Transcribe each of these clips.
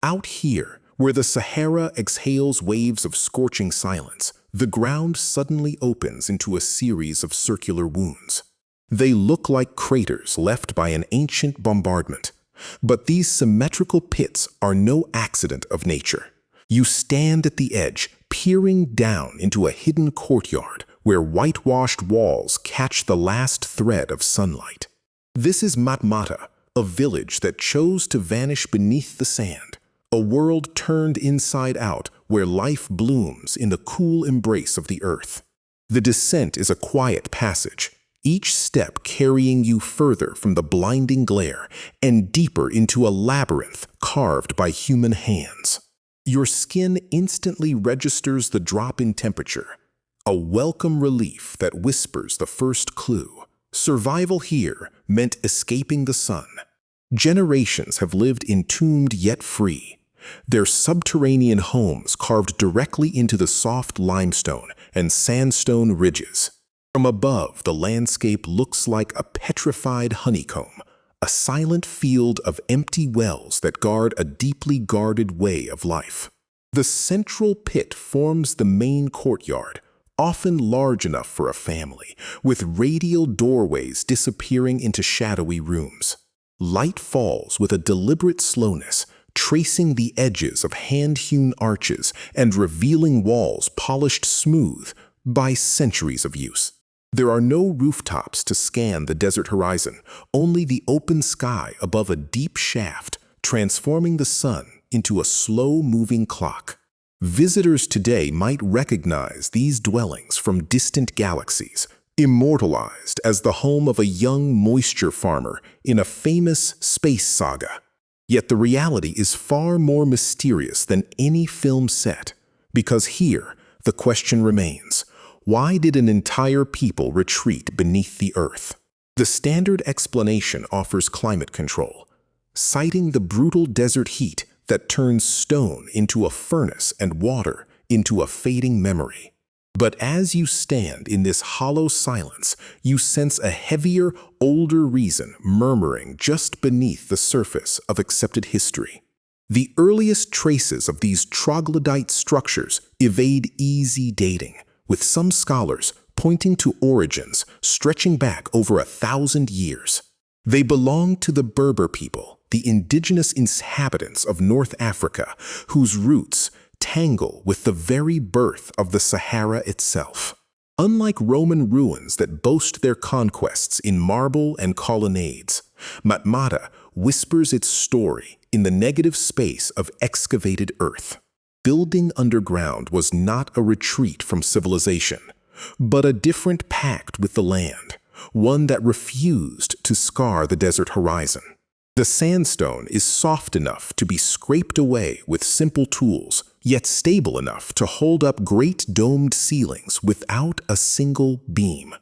Out here, where the Sahara exhales waves of scorching silence, the ground suddenly opens into a series of circular wounds. They look like craters left by an ancient bombardment. But these symmetrical pits are no accident of nature. You stand at the edge, peering down into a hidden courtyard where whitewashed walls catch the last thread of sunlight. This is Matmata, a village that chose to vanish beneath the sand, a world turned inside out where life blooms in the cool embrace of the earth. The descent is a quiet passage, each step carrying you further from the blinding glare and deeper into a labyrinth carved by human hands. Your skin instantly registers the drop in temperature, a welcome relief that whispers the first clue. Survival here meant escaping the sun. Generations have lived entombed yet free, their subterranean homes carved directly into the soft limestone and sandstone ridges. From above, the landscape looks like a petrified honeycomb, a silent field of empty wells that guard a deeply guarded way of life. The central pit forms the main courtyard, often large enough for a family, with radial doorways disappearing into shadowy rooms. Light falls with a deliberate slowness, tracing the edges of hand-hewn arches and revealing walls polished smooth by centuries of use. There are no rooftops to scan the desert horizon, only the open sky above a deep shaft, transforming the sun into a slow-moving clock. Visitors today might recognize these dwellings from distant galaxies, immortalized as the home of a young moisture farmer in a famous space saga. Yet the reality is far more mysterious than any film set, because here the question remains: why did an entire people retreat beneath the earth? The standard explanation offers climate control, citing the brutal desert heat that turns stone into a furnace and water into a fading memory. But as you stand in this hollow silence, you sense a heavier, older reason murmuring just beneath the surface of accepted history. The earliest traces of these troglodyte structures evade easy dating, with some scholars pointing to origins stretching back over 1,000 years. They belong to the Berber people, the indigenous inhabitants of North Africa, whose roots tangle with the very birth of the Sahara itself. Unlike Roman ruins that boast their conquests in marble and colonnades, Matmata whispers its story in the negative space of excavated earth. Building underground was not a retreat from civilization, but a different pact with the land, one that refused to scar the desert horizon. The sandstone is soft enough to be scraped away with simple tools, yet stable enough to hold up great domed ceilings without a single beam.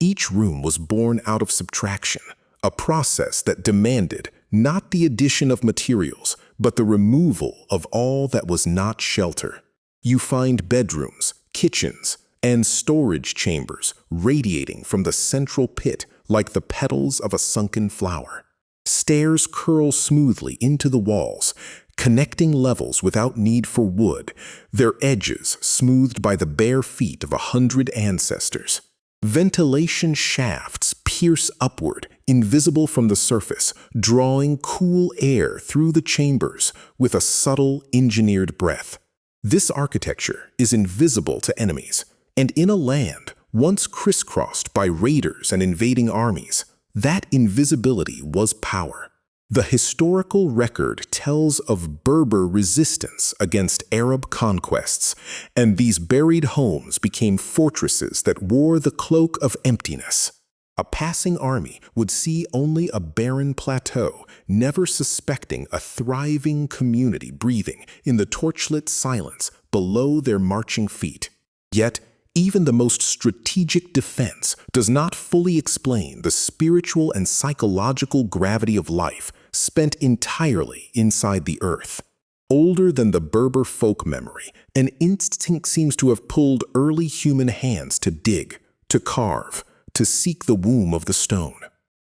Each room was born out of subtraction, a process that demanded not the addition of materials, but the removal of all that was not shelter. You find bedrooms, kitchens, and storage chambers radiating from the central pit like the petals of a sunken flower. Stairs curl smoothly into the walls, connecting levels without need for wood, their edges smoothed by the bare feet of 100 ancestors. Ventilation shafts pierce upward, invisible from the surface, drawing cool air through the chambers with a subtle, engineered breath. This architecture is invisible to enemies, and in a land once crisscrossed by raiders and invading armies, that invisibility was power. The historical record tells of Berber resistance against Arab conquests, and these buried homes became fortresses that wore the cloak of emptiness. A passing army would see only a barren plateau, never suspecting a thriving community breathing in the torchlit silence below their marching feet. Yet, even the most strategic defense does not fully explain the spiritual and psychological gravity of life spent entirely inside the earth. Older than the Berber folk memory, an instinct seems to have pulled early human hands to dig, to carve, to seek the womb of the stone.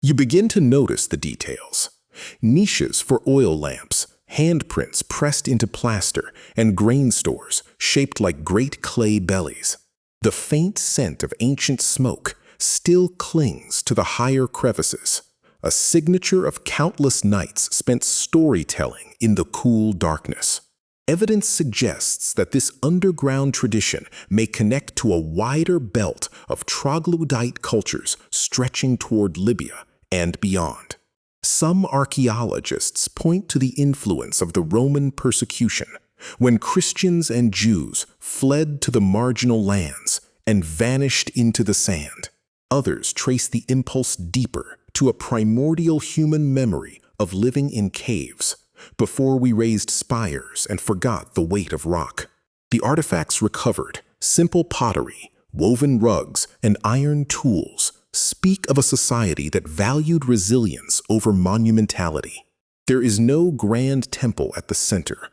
You begin to notice the details. Niches for oil lamps, handprints pressed into plaster, and grain stores shaped like great clay bellies. The faint scent of ancient smoke still clings to the higher crevices, a signature of countless nights spent storytelling in the cool darkness. Evidence suggests that this underground tradition may connect to a wider belt of troglodyte cultures stretching toward Libya and beyond. Some archaeologists point to the influence of the Roman persecution, when Christians and Jews fled to the marginal lands and vanished into the sand. Others trace the impulse deeper to a primordial human memory of living in caves before we raised spires and forgot the weight of rock. The artifacts recovered, simple pottery, woven rugs, and iron tools, speak of a society that valued resilience over monumentality. There is no grand temple at the center,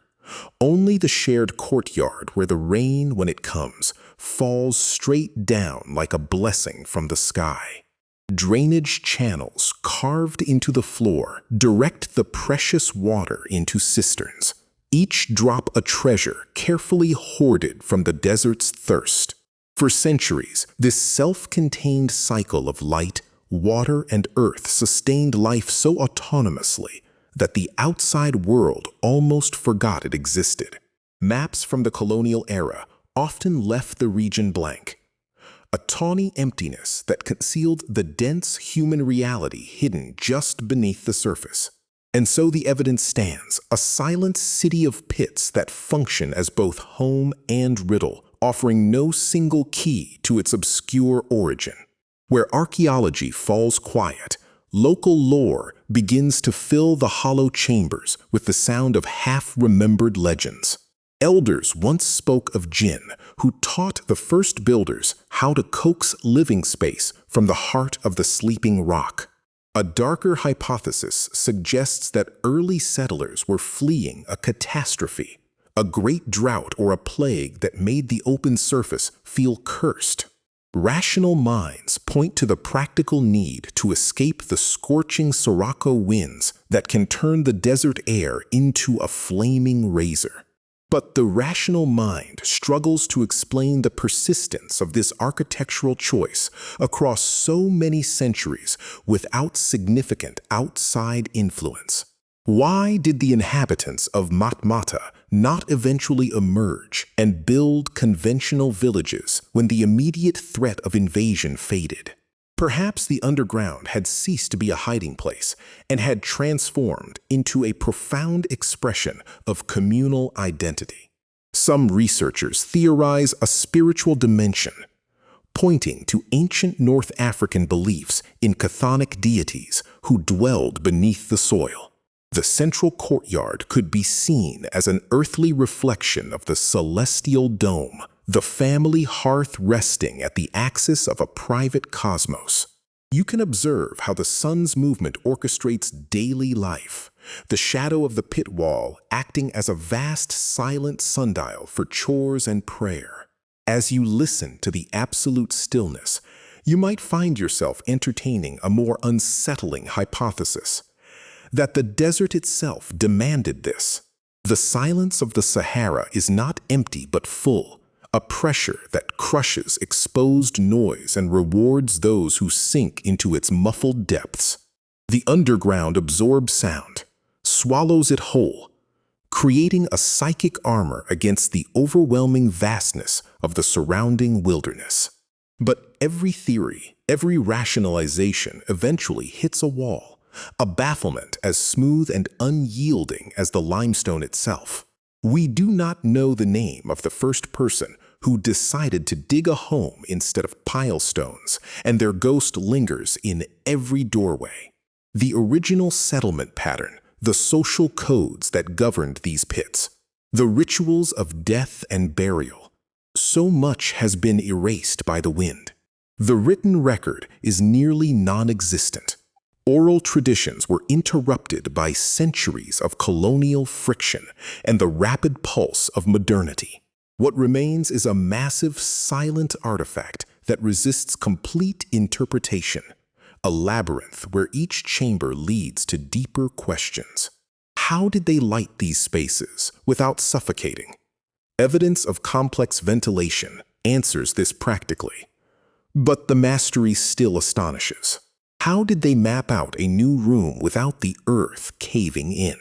only the shared courtyard where the rain, when it comes, falls straight down like a blessing from the sky. Drainage channels carved into the floor direct the precious water into cisterns, each drop a treasure carefully hoarded from the desert's thirst. For centuries, this self-contained cycle of light, water, and earth sustained life so autonomously that the outside world almost forgot it existed. Maps from the colonial era often left the region blank, a tawny emptiness that concealed the dense human reality hidden just beneath the surface. And so the evidence stands, a silent city of pits that function as both home and riddle, offering no single key to its obscure origin. Where archaeology falls quiet, local lore begins to fill the hollow chambers with the sound of half-remembered legends. Elders once spoke of jinn, who taught the first builders how to coax living space from the heart of the sleeping rock. A darker hypothesis suggests that early settlers were fleeing a catastrophe, a great drought or a plague that made the open surface feel cursed. Rational minds point to the practical need to escape the scorching Sirocco winds that can turn the desert air into a flaming razor. But the rational mind struggles to explain the persistence of this architectural choice across so many centuries without significant outside influence. Why did the inhabitants of Matmata not eventually emerge and build conventional villages when the immediate threat of invasion faded? Perhaps the underground had ceased to be a hiding place and had transformed into a profound expression of communal identity. Some researchers theorize a spiritual dimension, pointing to ancient North African beliefs in chthonic deities who dwelled beneath the soil. The central courtyard could be seen as an earthly reflection of the celestial dome, the family hearth resting at the axis of a private cosmos. You can observe how the sun's movement orchestrates daily life, the shadow of the pit wall acting as a vast silent sundial for chores and prayer. As you listen to the absolute stillness, you might find yourself entertaining a more unsettling hypothesis, that the desert itself demanded this. The silence of the Sahara is not empty but full, a pressure that crushes exposed noise and rewards those who sink into its muffled depths. The underground absorbs sound, swallows it whole, creating a psychic armor against the overwhelming vastness of the surrounding wilderness. But every theory, every rationalization eventually hits a wall, a bafflement as smooth and unyielding as the limestone itself. We do not know the name of the first person who decided to dig a home instead of pile stones, and their ghost lingers in every doorway. The original settlement pattern, the social codes that governed these pits, the rituals of death and burial, so much has been erased by the wind. The written record is nearly non-existent. Oral traditions were interrupted by centuries of colonial friction and the rapid pulse of modernity. What remains is a massive, silent artifact that resists complete interpretation, a labyrinth where each chamber leads to deeper questions. How did they light these spaces without suffocating? Evidence of complex ventilation answers this practically. But the mastery still astonishes. How did they map out a new room without the earth caving in?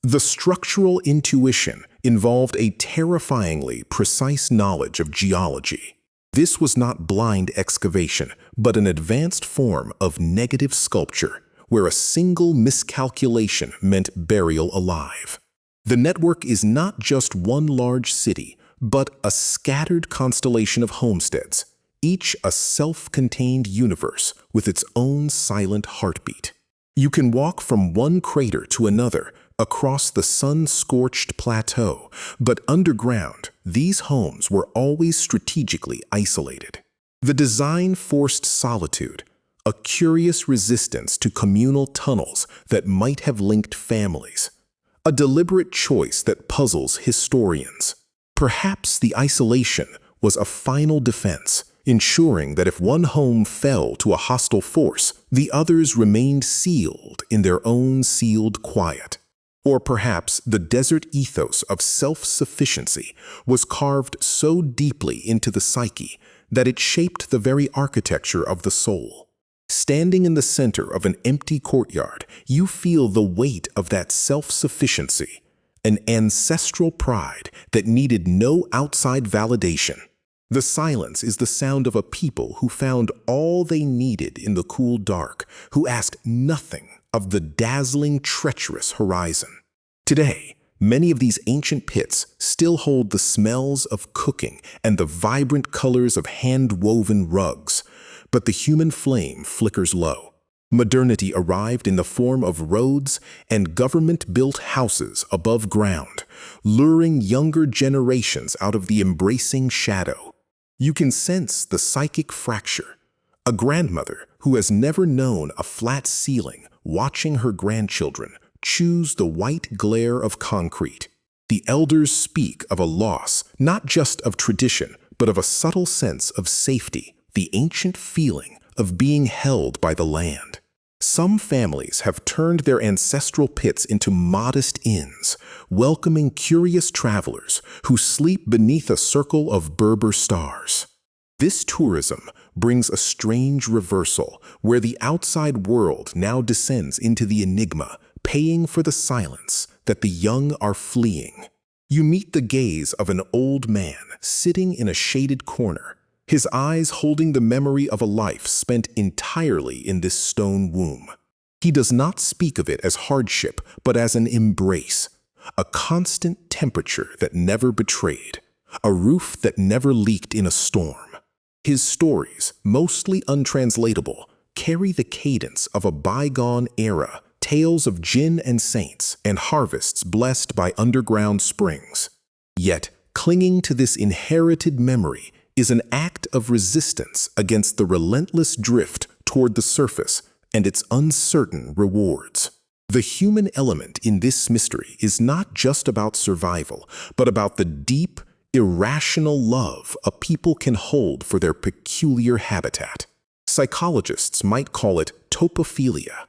The structural intuition involved a terrifyingly precise knowledge of geology. This was not blind excavation, but an advanced form of negative sculpture, where a single miscalculation meant burial alive. The network is not just one large city, but a scattered constellation of homesteads, each a self-contained universe with its own silent heartbeat. You can walk from one crater to another across the sun-scorched plateau, but underground, these homes were always strategically isolated. The design forced solitude, a curious resistance to communal tunnels that might have linked families, a deliberate choice that puzzles historians. Perhaps the isolation was a final defense, ensuring that if one home fell to a hostile force, the others remained sealed in their own sealed quiet. Or perhaps the desert ethos of self-sufficiency was carved so deeply into the psyche that it shaped the very architecture of the soul. Standing in the center of an empty courtyard, you feel the weight of that self-sufficiency, an ancestral pride that needed no outside validation. The silence is the sound of a people who found all they needed in the cool dark, who asked nothing of the dazzling, treacherous horizon. Today, many of these ancient pits still hold the smells of cooking and the vibrant colors of hand-woven rugs, but the human flame flickers low. Modernity arrived in the form of roads and government-built houses above ground, luring younger generations out of the embracing shadow. You can sense the psychic fracture. A grandmother who has never known a flat ceiling watching her grandchildren choose the white glare of concrete. The elders speak of a loss, not just of tradition, but of a subtle sense of safety, the ancient feeling of being held by the land. Some families have turned their ancestral pits into modest inns, welcoming curious travelers who sleep beneath a circle of Berber stars. This tourism brings a strange reversal, where the outside world now descends into the enigma, paying for the silence that the young are fleeing. You meet the gaze of an old man sitting in a shaded corner, his eyes holding the memory of a life spent entirely in this stone womb. He does not speak of it as hardship, but as an embrace, a constant temperature that never betrayed, a roof that never leaked in a storm. His stories, mostly untranslatable, carry the cadence of a bygone era, tales of jinn and saints, and harvests blessed by underground springs. Yet, clinging to this inherited memory is an act of resistance against the relentless drift toward the surface and its uncertain rewards. The human element in this mystery is not just about survival, but about the deep, irrational love a people can hold for their peculiar habitat. Psychologists might call it topophilia,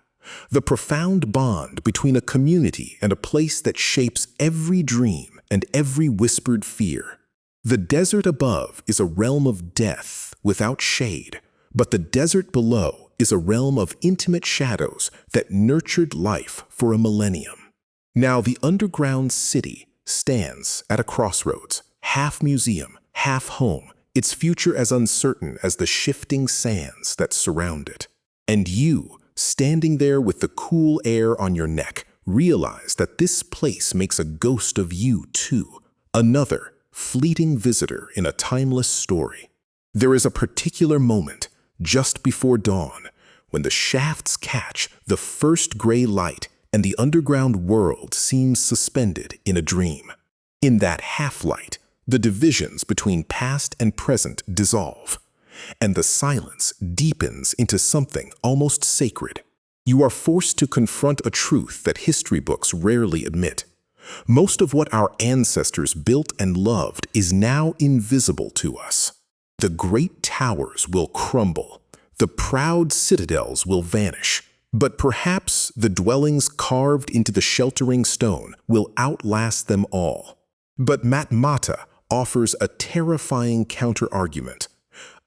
the profound bond between a community and a place that shapes every dream and every whispered fear. The desert above is a realm of death without shade, but the desert below is a realm of intimate shadows that nurtured life for a millennium. Now the underground city stands at a crossroads, half museum, half home, its future as uncertain as the shifting sands that surround it. And you, standing there with the cool air on your neck, realize that this place makes a ghost of you too, another fleeting visitor in a timeless story. There is a particular moment, just before dawn, when the shafts catch the first gray light and the underground world seems suspended in a dream. In that half-light, the divisions between past and present dissolve, and the silence deepens into something almost sacred. You are forced to confront a truth that history books rarely admit. Most of what our ancestors built and loved is now invisible to us. The great towers will crumble, the proud citadels will vanish, But perhaps the dwellings carved into the sheltering stone will outlast them all. But Matmata offers a terrifying counter-argument,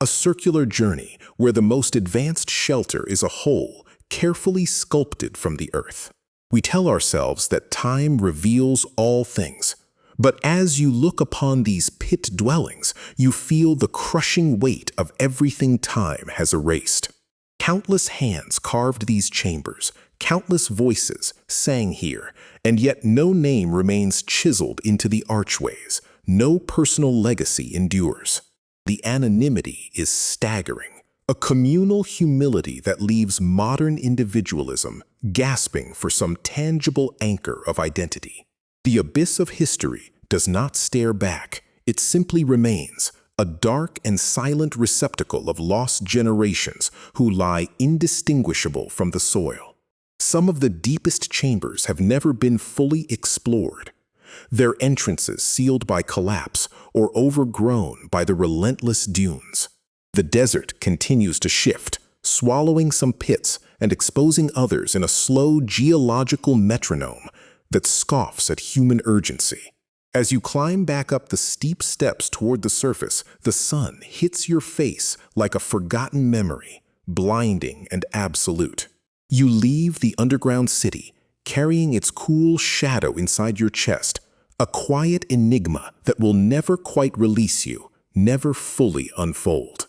a circular journey where the most advanced shelter is a hole carefully sculpted from the earth. We tell ourselves that time reveals all things, but as you look upon these pit dwellings, you feel the crushing weight of everything time has erased. Countless hands carved these chambers, countless voices sang here, and yet no name remains chiseled into the archways, no personal legacy endures. The anonymity is staggering, a communal humility that leaves modern individualism gasping for some tangible anchor of identity. The abyss of history does not stare back, it simply remains, a dark and silent receptacle of lost generations who lie indistinguishable from the soil. Some of the deepest chambers have never been fully explored, their entrances sealed by collapse or overgrown by the relentless dunes. The desert continues to shift, swallowing some pits and exposing others in a slow geological metronome that scoffs at human urgency. As you climb back up the steep steps toward the surface, the sun hits your face like a forgotten memory, blinding and absolute. You leave the underground city, carrying its cool shadow inside your chest, a quiet enigma that will never quite release you, never fully unfold.